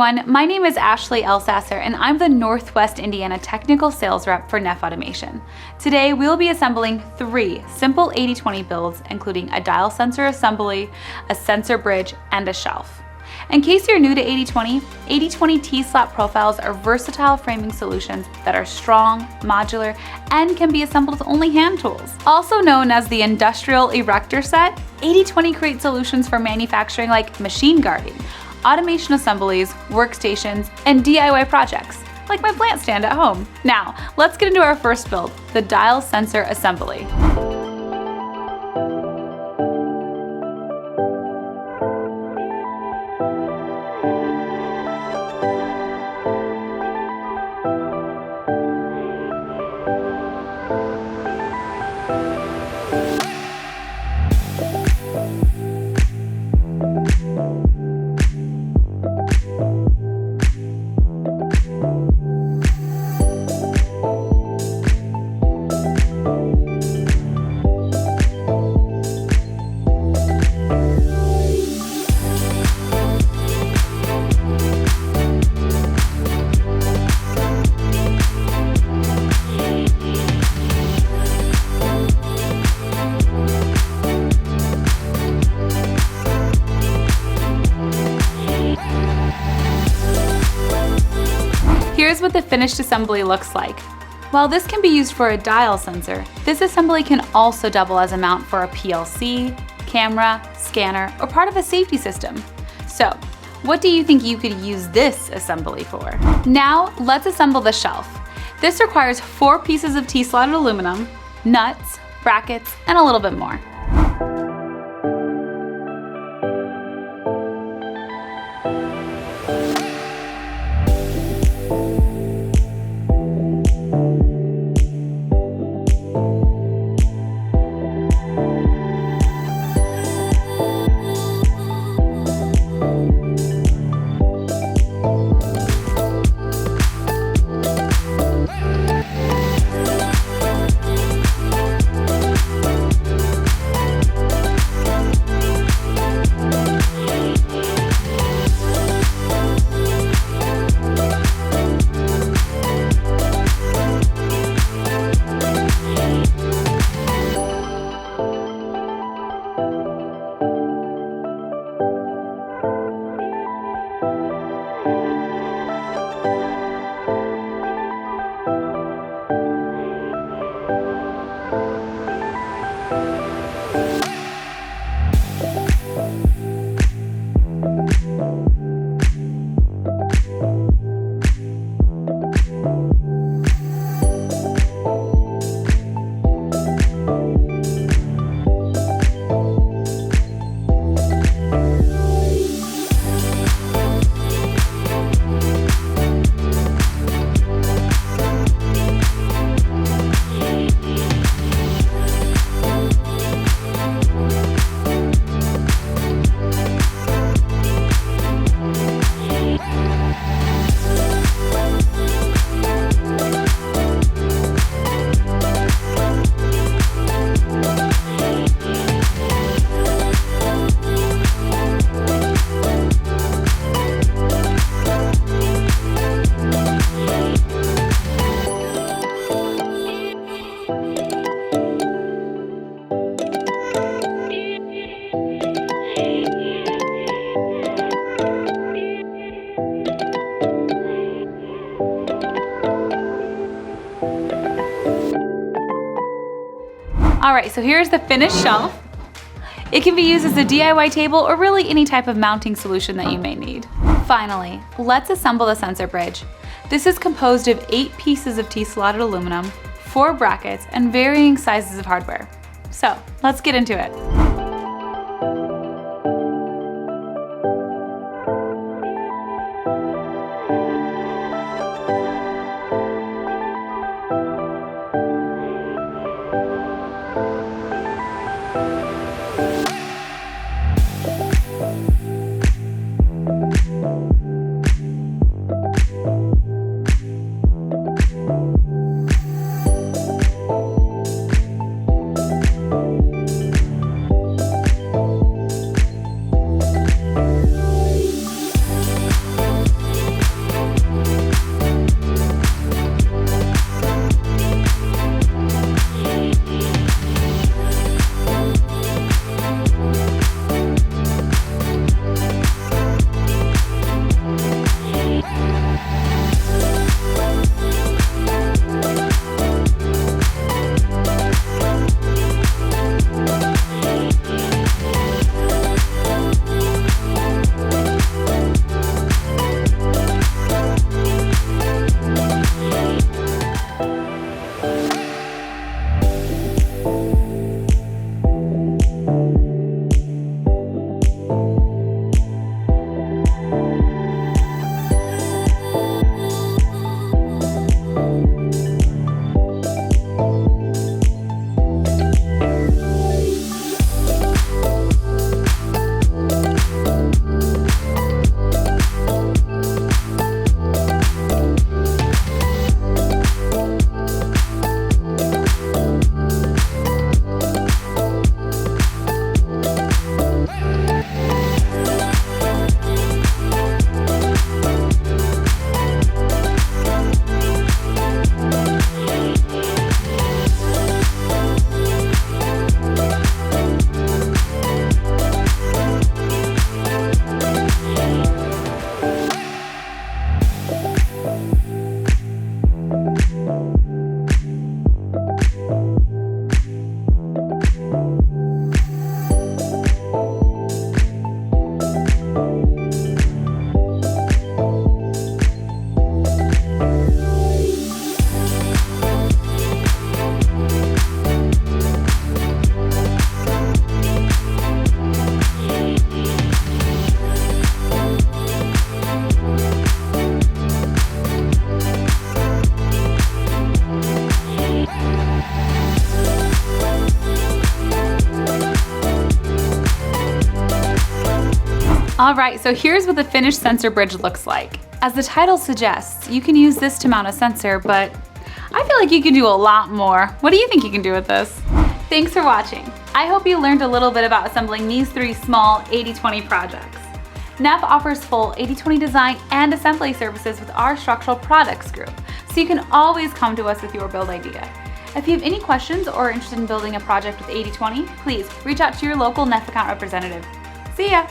everyone, my name is Ashley Elsasser and I'm the Northwest Indiana Technical Sales Rep for NEFF Automation. Today we'll be assembling 3 simple 80/20 builds, including a dial sensor assembly, a sensor bridge, and a shelf. In case you're new to 80/20, 80/20 T-slot profiles are versatile framing solutions that are strong, modular, and can be assembled with only hand tools. Also known as the industrial erector set, 80/20 creates solutions for manufacturing like machine guarding, automation assemblies, workstations, and DIY projects, like my plant stand at home. Now, let's get into our first build, the dial sensor assembly. Here's what the finished assembly looks like. While this can be used for a dial sensor, this assembly can also double as a mount for a PLC, camera, scanner, or part of a safety system. So, what do you think you could use this assembly for? Now, let's assemble the shelf. This requires 4 pieces of T-slotted aluminum, nuts, brackets, and a little bit more. Alright, so here's the finished shelf. It can be used as a DIY table or really any type of mounting solution that you may need. Finally, let's assemble the sensor bridge. This is composed of 8 pieces of T-slotted aluminum, 4 brackets, and varying sizes of hardware. So, let's get into it. All right, so here's what the finished sensor bridge looks like. As the title suggests, you can use this to mount a sensor, but I feel like you can do a lot more. What do you think you can do with this? Thanks for watching. I hope you learned a little bit about assembling these 3 small 80/20 projects. NEFF offers full 80/20 design and assembly services with our structural products group, so you can always come to us with your build idea. If you have any questions or are interested in building a project with 80/20, please reach out to your local NEFF account representative. See ya!